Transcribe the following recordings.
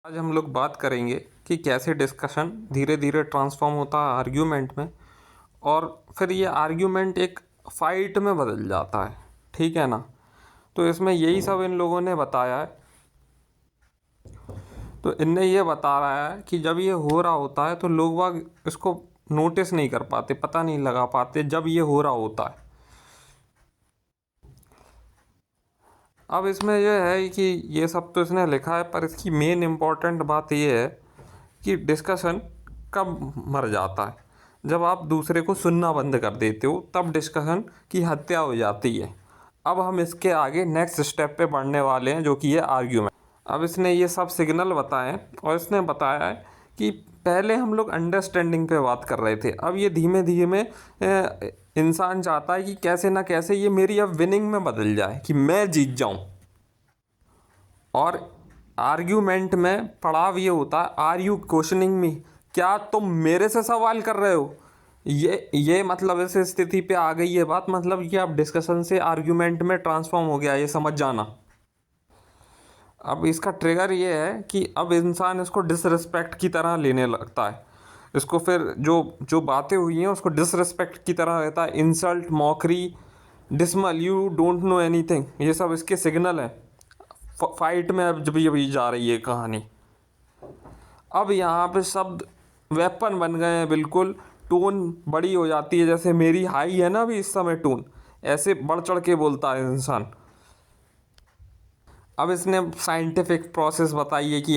आज हम लोग बात करेंगे कि कैसे डिस्कशन धीरे धीरे ट्रांसफॉर्म होता है आर्ग्यूमेंट में, और फिर ये आर्ग्यूमेंट एक फाइट में बदल जाता है। ठीक है ना। तो इसमें यही सब इन लोगों ने बताया है। तो इनने ये बता रहा है कि जब ये हो रहा होता है तो लोग वाग इसको नोटिस नहीं कर पाते, पता नहीं लगा पाते जब ये हो रहा होता है। अब इसमें यह है कि ये सब तो इसने लिखा है, पर इसकी मेन इम्पॉर्टेंट बात ये है कि डिस्कशन कब मर जाता है। जब आप दूसरे को सुनना बंद कर देते हो तब डिस्कशन की हत्या हो जाती है। अब हम इसके आगे नेक्स्ट स्टेप पे बढ़ने वाले हैं, जो कि है आर्ग्यूमेंट। अब इसने ये सब सिग्नल बताए और इसने बताया है कि पहले हम लोग अंडरस्टैंडिंग पे बात कर रहे थे, अब ये धीमे धीमे इंसान चाहता है कि कैसे ना कैसे ये मेरी अब विनिंग में बदल जाए, कि मैं जीत जाऊं। और आर्ग्यूमेंट में पड़ाव ये होता है, आर यू क्वेश्चनिंग मी, क्या तुम मेरे से सवाल कर रहे हो। ये मतलब इस स्थिति पे आ गई है बात, मतलब कि अब डिस्कशन से आर्ग्यूमेंट में ट्रांसफॉर्म हो गया, ये समझ जाना। अब इसका ट्रिगर ये है कि अब इंसान इसको डिसरिस्पेक्ट की तरह लेने लगता है। इसको फिर जो जो बातें हुई हैं उसको डिसरिस्पेक्ट की तरह रहता है, insult, mockery, dismal, you don't know anything, ये सब इसके सिग्नल हैं। फाइट में अब जब ये जा रही है कहानी। अब यहाँ पे शब्द वेपन बन गए हैं बिल्कुल। टोन बड़ी हो जाती है, जैसे मेरी हाई है ना अभी इस समय टोन, ऐसे बढ़ चढ़ के बोलता है इंसान। अब इसने साइंटिफिक प्रोसेस बताई है कि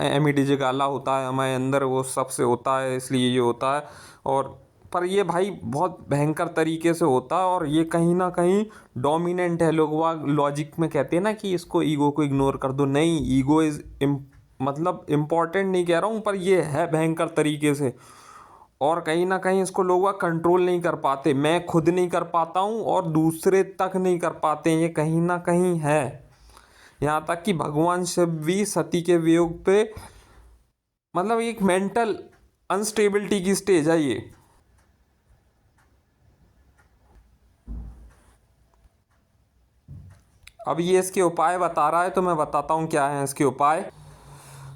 एमिडिजिगाला होता है हमारे अंदर, वो सबसे होता है इसलिए ये होता है। और पर ये भाई बहुत भयंकर तरीके से होता है, और ये कहीं ना कहीं डोमिनेंट है। लोग वहाँ लॉजिक में कहते हैं ना कि इसको ईगो को इग्नोर कर दो, नहीं, ईगो इज मतलब इम्पोर्टेंट नहीं कह रहा हूँ, पर ये है भयंकर तरीके से। और कहीं ना कहीं इसको लोग वह कंट्रोल नहीं कर पाते, मैं खुद नहीं कर पाता हूँ और दूसरे तक नहीं कर पाते, ये कहीं ना कहीं है। यहाँ तक कि भगवान शिव भी सती के वियोग पे, मतलब एक मेंटल अनस्टेबिलिटी की स्टेज है ये। अब ये इसके उपाय बता रहा है, तो मैं बताता हूँ क्या है इसके उपाय।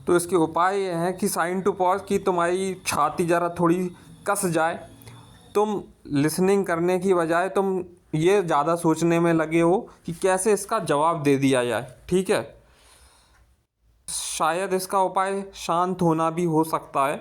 तो इसके उपाय ये हैं कि साइन टू पॉज, कि तुम्हारी छाती ज़रा थोड़ी कस जाए, तुम लिसनिंग करने की बजाय तुम ये ज़्यादा सोचने में लगे हो कि कैसे इसका जवाब दे दिया जाए। ठीक है। शायद इसका उपाय शांत होना भी हो सकता है।